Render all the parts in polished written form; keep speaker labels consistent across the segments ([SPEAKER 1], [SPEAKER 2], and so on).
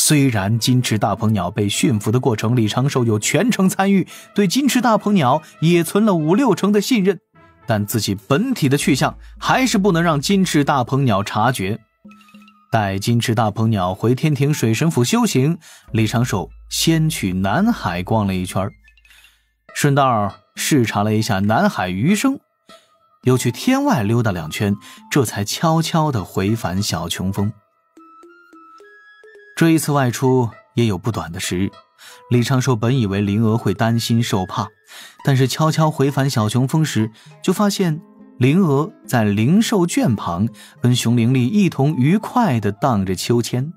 [SPEAKER 1] 虽然金翅大鹏鸟被驯服的过程李长寿有全程参与，对金翅大鹏鸟也存了5-6成的信任，但自己本体的去向还是不能让金翅大鹏鸟察觉。待金翅大鹏鸟回天庭水神府修行，李长寿先去南海逛了一圈，顺道视察了一下南海余生，又去天外溜达2圈，这才悄悄地回返小琼峰。这一次外出也有不短的时日，李长寿本以为灵娥会担心受怕，但是悄悄回返小琼峰时，就发现灵娥在灵兽圈旁跟熊灵力一同愉快地荡着秋千。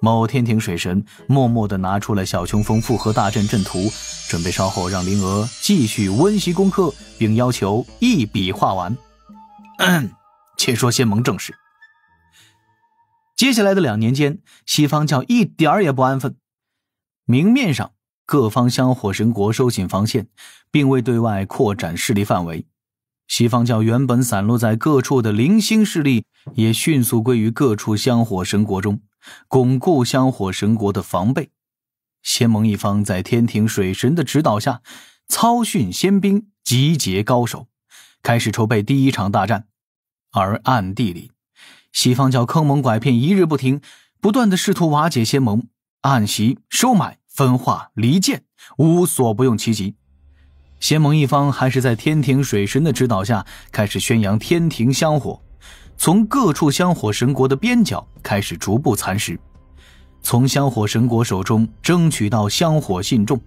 [SPEAKER 1] 某天庭水神默默地拿出了小琼峰复合大阵阵图，准备稍后让灵娥继续温习功课，并要求一笔画完。且说仙盟正事。接下来的2年间，西方教一点也不安分。明面上各方香火神国收紧防线，并未对外扩展势力范围。西方教原本散落在各处的零星势力也迅速归于各处香火神国中，巩固香火神国的防备。仙盟一方在天庭水神的指导下，操训仙兵，集结高手，开始筹备第1场大战。而暗地里，西方教坑蒙拐骗一日不停，不断地试图瓦解仙盟，暗袭、收买、分化、离间，无所不用其极。仙盟一方还是在天庭水神的指导下开始宣扬天庭香火，从各处香火神国的边角开始逐步蚕食，从香火神国手中争取到香火信众，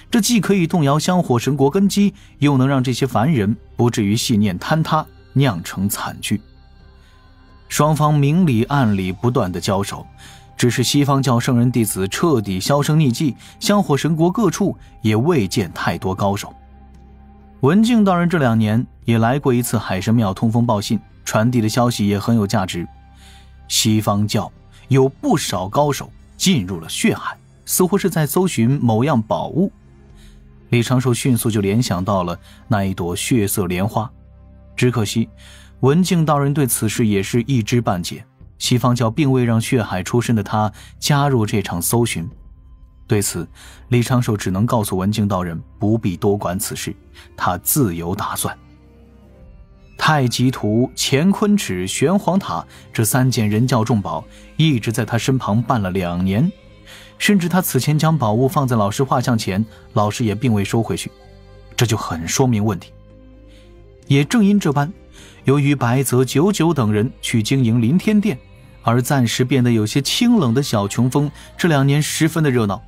[SPEAKER 1] 这既可以动摇香火神国根基，又能让这些凡人不至于信念坍塌，酿成惨剧。双方明里暗里不断的交手，只是西方教圣人弟子彻底销声匿迹，香火神国各处也未见太多高手。文静道人这2年也来过一次海神庙通风报信，传递的消息也很有价值。西方教有不少高手进入了血海，似乎是在搜寻某样宝物。李长寿迅速就联想到了那一朵血色莲花，只可惜文静道人对此事也是一知半解，西方教并未让血海出身的他加入这场搜寻。对此，李长寿只能告诉文静道人不必多管此事，他自有打算。太极图、乾坤尺、玄黄塔这3件人教重宝一直在他身旁办了2年，甚至他此前将宝物放在老师画像前，老师也并未收回去，这就很说明问题。也正因这般，由于白泽九九等人去经营临天殿，而暂时变得有些清冷的小琼峰这2年十分的热闹。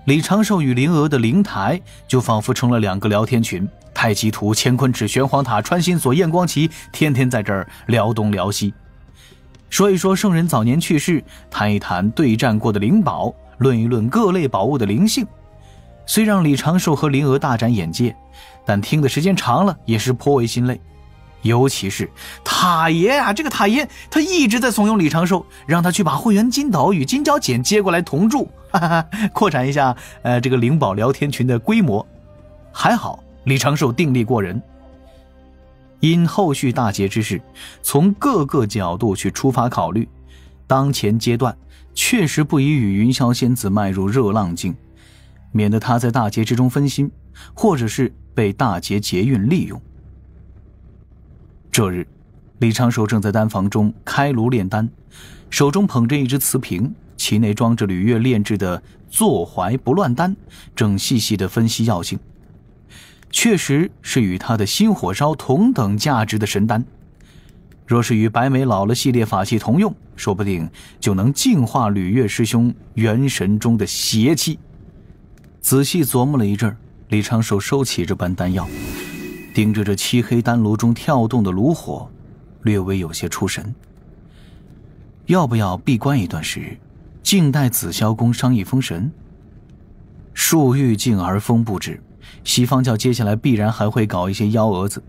[SPEAKER 1] 李长寿与灵娥的灵台就仿佛成了2个聊天群，太极图、乾坤尺、玄黄塔、穿心锁、验光旗，天天在这儿聊东聊西，说一说圣人早年去世，谈一谈对战过的灵宝，论一论各类宝物的灵性。虽让李长寿和灵娥大展眼界，但听的时间长了也是颇为心累。尤其是塔爷啊，这个塔爷他一直在怂恿李长寿，让他去把会员金斗与金角剪接过来同住，扩展一下这个灵宝聊天群的规模。还好李长寿定力过人，因后续大劫之事，从各个角度去出发考虑，当前阶段确实不宜与云霄仙子迈入热浪境，免得他在大劫之中分心，或者是被大劫劫运利用。这日，李长寿正在丹房中开炉炼丹，手中捧着一只瓷瓶，其内装着吕月炼制的坐怀不乱丹，正细细地分析药性。确实是与他的心火烧同等价值的神丹，若是与白眉老了系列法器同用，说不定就能净化吕月师兄元神中的邪气。仔细琢磨了一阵，李长寿收起这般丹药，盯着这漆黑丹炉中跳动的炉火，略微有些出神。要不要闭关一段时日，静待紫霄宫商议封神？树欲静而风不止，西方教接下来必然还会搞一些幺蛾子，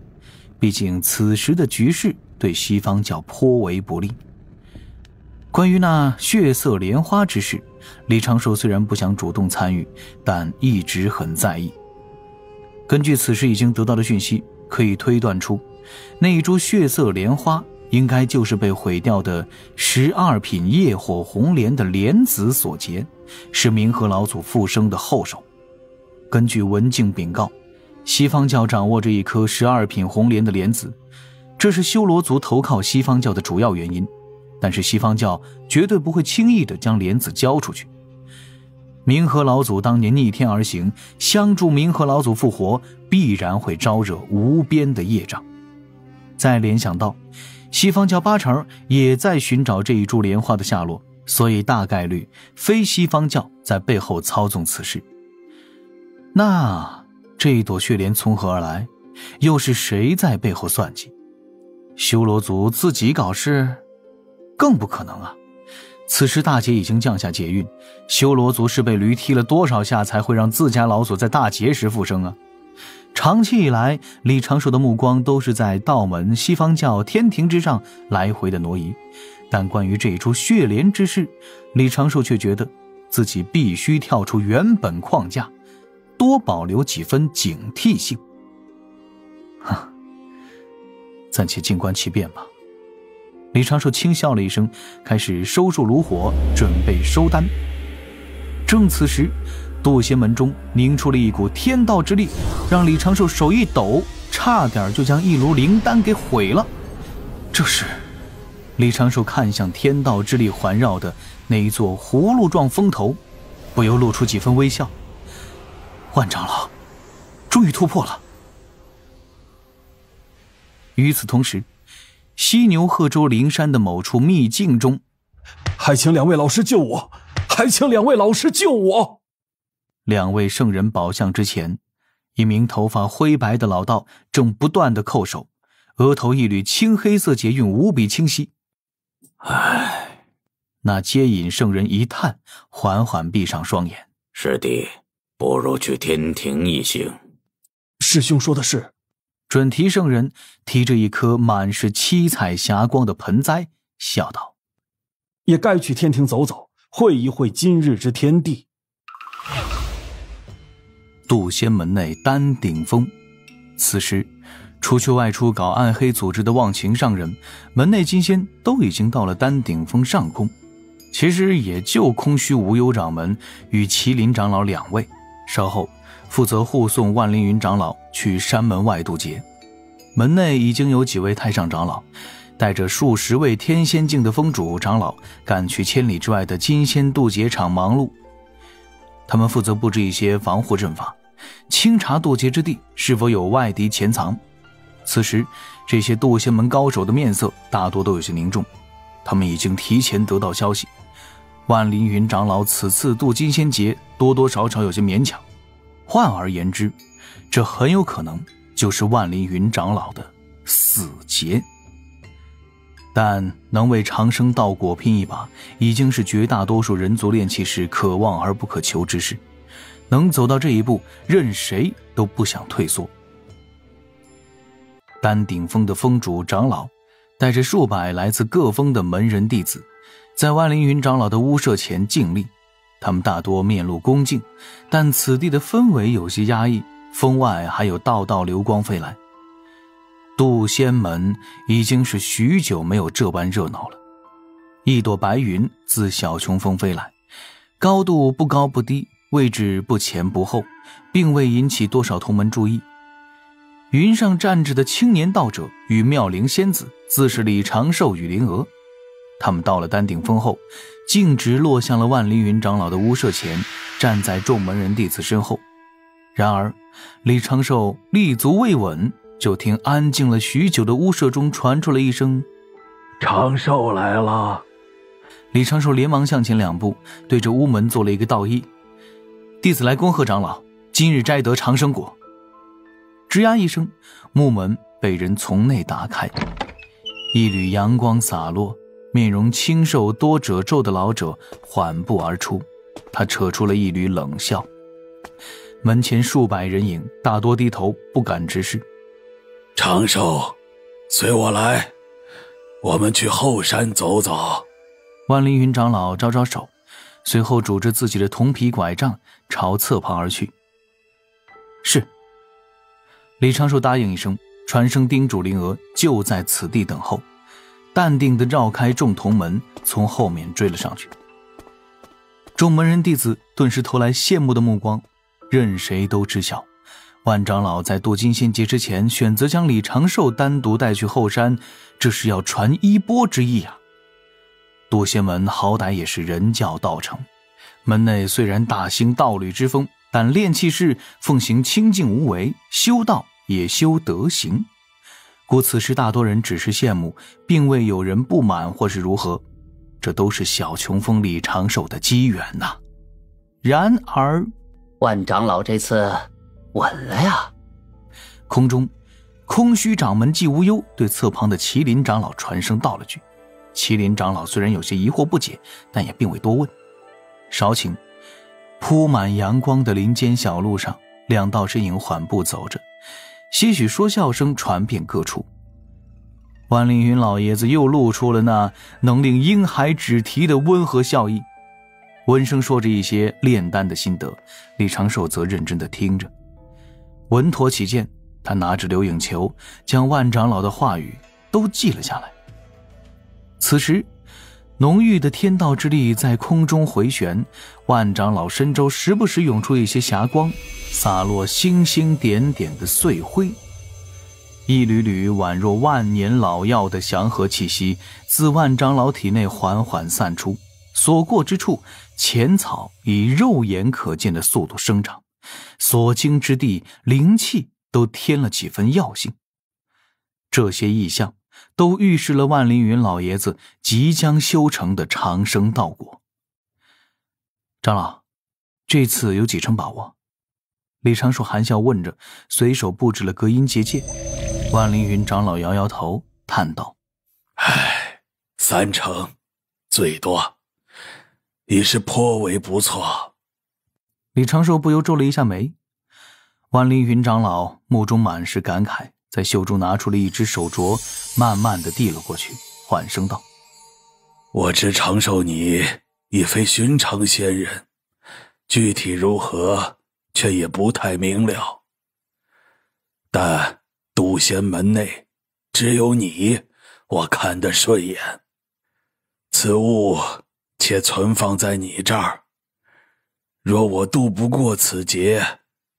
[SPEAKER 1] 毕竟此时的局势对西方教颇为不利。关于那血色莲花之事，李长寿虽然不想主动参与，但一直很在意。根据此时已经得到的讯息，可以推断出那一株血色莲花应该就是被毁掉的12品业火红莲的莲子所结，是冥河老祖复生的后手。根据文静禀告，西方教掌握着一颗12品红莲的莲子，这是修罗族投靠西方教的主要原因，但是西方教绝对不会轻易地将莲子交出去。冥河老祖当年逆天而行，相助冥河老祖复活，必然会招惹无边的业障。再联想到西方教8成也在寻找这一株莲花的下落，所以大概率非西方教在背后操纵此事。那这一朵血莲从何而来？又是谁在背后算计？修罗族自己搞事？更不可能啊！此时大劫已经降下劫运，修罗族是被驴踢了多少下才会让自家老祖在大劫时复生啊？长期以来，李长寿的目光都是在道门、西方教、天庭之上来回的挪移，但关于这一出血莲之事，李长寿却觉得自己必须跳出原本框架，多保留几分警惕性。暂且静观其变吧。李长寿轻笑了一声，开始收束炉火，准备收丹。正此时，渡仙门中凝出了一股天道之力，让李长寿手一抖，差点就将一炉灵丹给毁了。这时，李长寿看向天道之力环绕的那一座葫芦状峰头，不由露出几分微笑。万长老，终于突破了。与此同时，犀牛贺州灵山的某处秘境中，
[SPEAKER 2] 还请2位老师救我，还请2位老师救我。
[SPEAKER 1] 2位圣人宝像之前，一名头发灰白的老道正不断地叩首，额头一缕青黑色结韵无比清晰。
[SPEAKER 3] 唉，
[SPEAKER 1] 那接引圣人一叹，缓缓闭上双眼。
[SPEAKER 3] 师弟，不如去天庭一行。
[SPEAKER 2] 师兄说的是。
[SPEAKER 1] 准提圣人提着一颗满是七彩霞光的盆栽，笑道：
[SPEAKER 2] 也该去天庭走走，会一会今日之天地。
[SPEAKER 1] 渡仙门内丹顶峰，此时除去外出搞暗黑组织的忘情上人，门内金仙都已经到了丹顶峰上空，其实也就空虚无忧掌门与麒麟长老2位，稍后负责护送万灵云长老去山门外渡劫。门内已经有几位太上长老带着数十位天仙境的峰主长老赶去千里之外的金仙渡劫场忙碌。他们负责布置一些防护阵法，清查渡劫之地是否有外敌潜藏。此时这些渡仙门高手的面色大多都有些凝重，他们已经提前得到消息，万灵云长老此次渡金仙劫多多少少有些勉强，换而言之，这很有可能就是万灵云长老的死劫。但能为长生道果拼一把，已经是绝大多数人族炼器士可望而不可求之事，能走到这一步，任谁都不想退缩。丹顶峰的峰主长老带着数百来自各峰的门人弟子，在万灵云长老的屋舍前静立，他们大多面露恭敬，但此地的氛围有些压抑，峰外还有道道流光飞来。渡仙门已经是许久没有这般热闹了。一朵白云自小琼峰飞来，高度不高不低，位置不前不后，并未引起多少同门注意。云上站着的青年道者与妙龄仙子自是李长寿与灵娥，他们到了丹顶峰后，径直落向了万灵云长老的屋舍前，站在众门人弟子身后。然而李长寿立足未稳，就听安静了许久的屋舍中传出了一声：
[SPEAKER 3] 长寿来了。
[SPEAKER 1] 李长寿连忙向前2步，对着屋门做了一个道揖：弟子来恭贺长老，今日摘得长生果。吱呀一声，木门被人从内打开，一缕阳光洒落，面容清瘦多褶皱的老者缓步而出，他扯出了一缕冷笑。门前数百人影大多低头不敢直视。
[SPEAKER 3] 长寿，随我来，我们去后山走走。
[SPEAKER 1] 万灵云长老招招手，随后拄着自己的铜皮拐杖朝侧旁而去。是。李长寿答应一声，传声叮嘱灵娥就在此地等候。淡定地绕开众同门，从后面追了上去。众门人弟子顿时投来羡慕的目光，任谁都知晓，万长老在渡金仙节之前选择将李长寿单独带去后山，这是要传衣钵之意啊。渡仙门好歹也是人教道成，门内虽然大兴道侣之风，但炼气士奉行清静无为，修道也修德行，故此时大多人只是羡慕，并未有人不满或是如何，这都是小琼峰李长寿的机缘呐。然而
[SPEAKER 4] 万长老这次稳了呀。
[SPEAKER 1] 空中空虚掌门季无忧对侧旁的麒麟长老传声道了句，麒麟长老虽然有些疑惑不解，但也并未多问。少顷，铺满阳光的林间小路上，两道身影缓步走着，些许说笑声传遍各处。万凌云老爷子又露出了那能令婴孩止啼的温和笑意，温声说着一些炼丹的心得，李长寿则认真地听着。稳妥起见，他拿着留影球，将万长老的话语都记了下来。此时浓郁的天道之力在空中回旋，万长老身周时不时涌出一些霞光，洒落星星点点的碎灰，一缕缕宛若万年老药的祥和气息自万长老体内缓缓散出，所过之处，浅草以肉眼可见的速度生长，所经之地灵气都添了几分药性。这些异象都预示了万凌云老爷子即将修成的长生道果。长老，这次有几成把握？李长寿含笑问着，随手布置了隔音结界。万凌云长老摇摇头，叹道：3
[SPEAKER 3] 成，最多，已是颇为不错。
[SPEAKER 1] 李长寿不由皱了一下眉。万凌云长老目中满是感慨，在袖中拿出了一只手镯，慢慢地递了过去，缓声道：
[SPEAKER 3] 我知长寿你已非寻常仙人，具体如何却也不太明了，但渡仙门内只有你我看得顺眼，此物且存放在你这儿，若我渡不过此劫，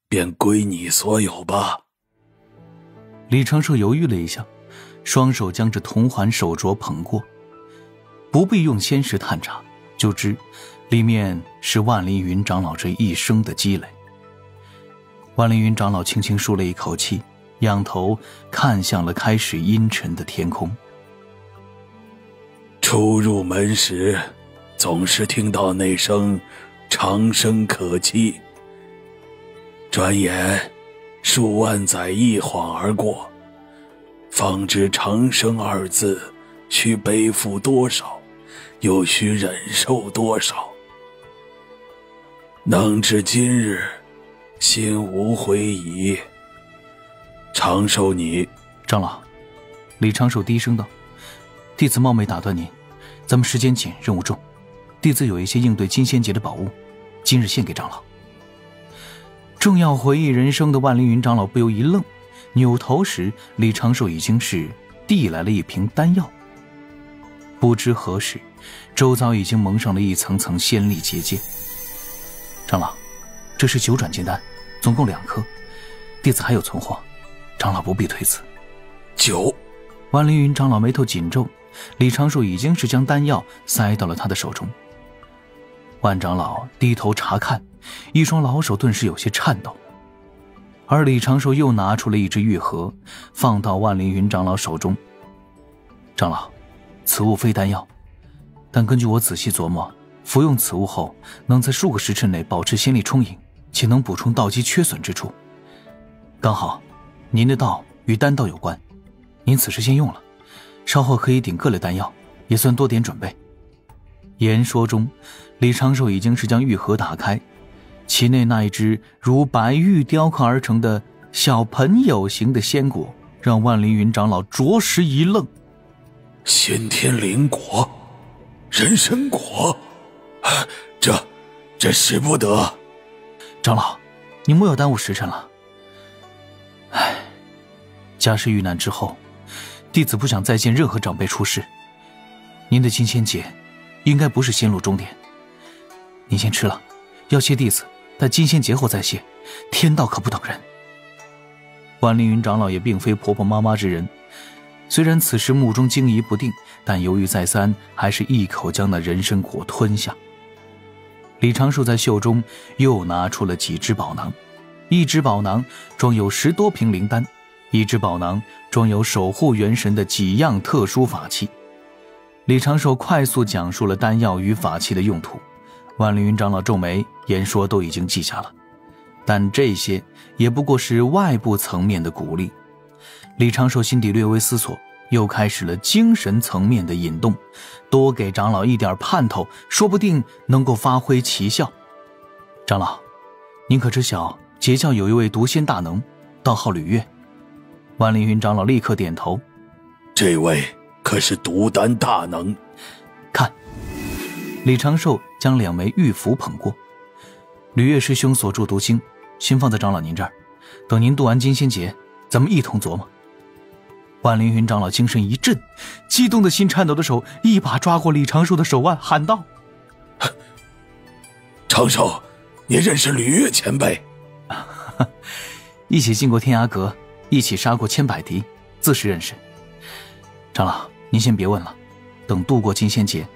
[SPEAKER 3] 便归你所有吧。
[SPEAKER 1] 李长寿犹豫了一下，双手将这铜环手镯捧过，不必用仙石探查，就知里面是万凌云长老这一生的积累。万凌云长老轻轻舒了一口气，仰头看向了开始阴沉的天空。
[SPEAKER 3] 初入门时，总是听到那声长生可期，转眼数万载一晃而过，方知长生2字需背负多少，又需忍受多少。能至今日，心无悔矣。长寿你。
[SPEAKER 1] 长老，李长寿低声道：弟子冒昧打断您，咱们时间紧，任务重，弟子有一些应对金仙节的宝物，今日献给长老。正要回忆人生的万凌云长老不由一愣，扭头时李长寿已经是递来了一瓶丹药。不知何时，周遭已经蒙上了一层层仙力结界。长老，这是9转金丹，总共2颗，弟子还有存货，长老不必推辞。
[SPEAKER 3] 9。
[SPEAKER 1] 万凌云长老眉头紧皱，李长寿已经是将丹药塞到了他的手中。万长老低头查看，一双老手顿时有些颤抖，而李长寿又拿出了一只玉盒，放到万凌云长老手中。长老，此物非丹药，但根据我仔细琢磨，服用此物后能在数个时辰内保持仙力充盈，且能补充道基缺损之处。刚好您的道与丹道有关，您此时先用了，稍后可以顶各类丹药，也算多点准备。言说中，李长寿已经是将玉盒打开，其内那一只如白玉雕刻而成的小盆有形的仙果，让万凌云长老着实一愣。
[SPEAKER 3] 先天灵果，人参果，这使不得。
[SPEAKER 1] 长老，你莫要耽误时辰了。家师遇难之后，弟子不想再见任何长辈出世，您的金仙劫应该不是仙路终点，您先吃了，要谢弟子，待金仙劫后再谢，天道可不等人。万凌云长老也并非婆婆妈妈之人，虽然此时目中惊疑不定，但犹豫再三，还是一口将那人参果吞下。李长寿在袖中又拿出了几只宝囊，一只宝囊装有10多瓶灵丹，一只宝囊装有守护元神的几样特殊法器。李长寿快速讲述了丹药与法器的用途，万凌云长老皱眉，言说都已经记下了，但这些也不过是外部层面的鼓励。李长寿心底略微思索，又开始了精神层面的引动，多给长老一点盼头，说不定能够发挥奇效。长老，您可知晓截教有一位毒仙大能，道号吕月？万凌云长老立刻点头。
[SPEAKER 3] 这位可是毒丹大能。
[SPEAKER 1] 看，李长寿将2枚玉符捧过。吕月师兄所铸毒星，先放在长老您这儿，等您渡完金仙劫，咱们一同琢磨。万凌云长老精神一震，激动的心颤抖的手一把抓过李长寿的手腕，喊道：
[SPEAKER 3] 长寿，你认识吕月前辈？
[SPEAKER 1] 一起进过天涯阁，一起杀过千百敌，自是认识。长老，您先别问了，等渡过金仙劫，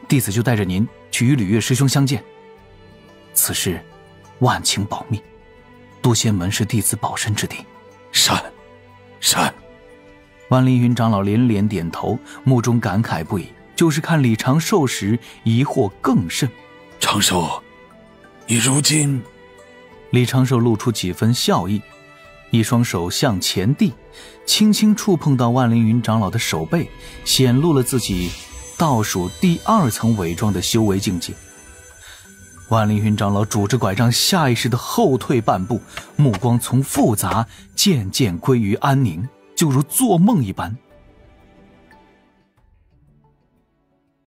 [SPEAKER 1] 弟子就带着您去与吕月师兄相见。此事万请保密，渡仙门是弟子保身之地。
[SPEAKER 3] 善。
[SPEAKER 1] 万凌云长老连连点头，目中感慨不已，就是看李长寿时疑惑更甚。
[SPEAKER 3] 长寿，你如今……
[SPEAKER 1] 李长寿露出几分笑意，一双手向前递，轻轻触碰到万凌云长老的手背，显露了自己倒数第2层伪装的修为境界。万凌云长老拄着拐杖下意识地后退半步，目光从复杂渐渐归于安宁，就如做梦一般。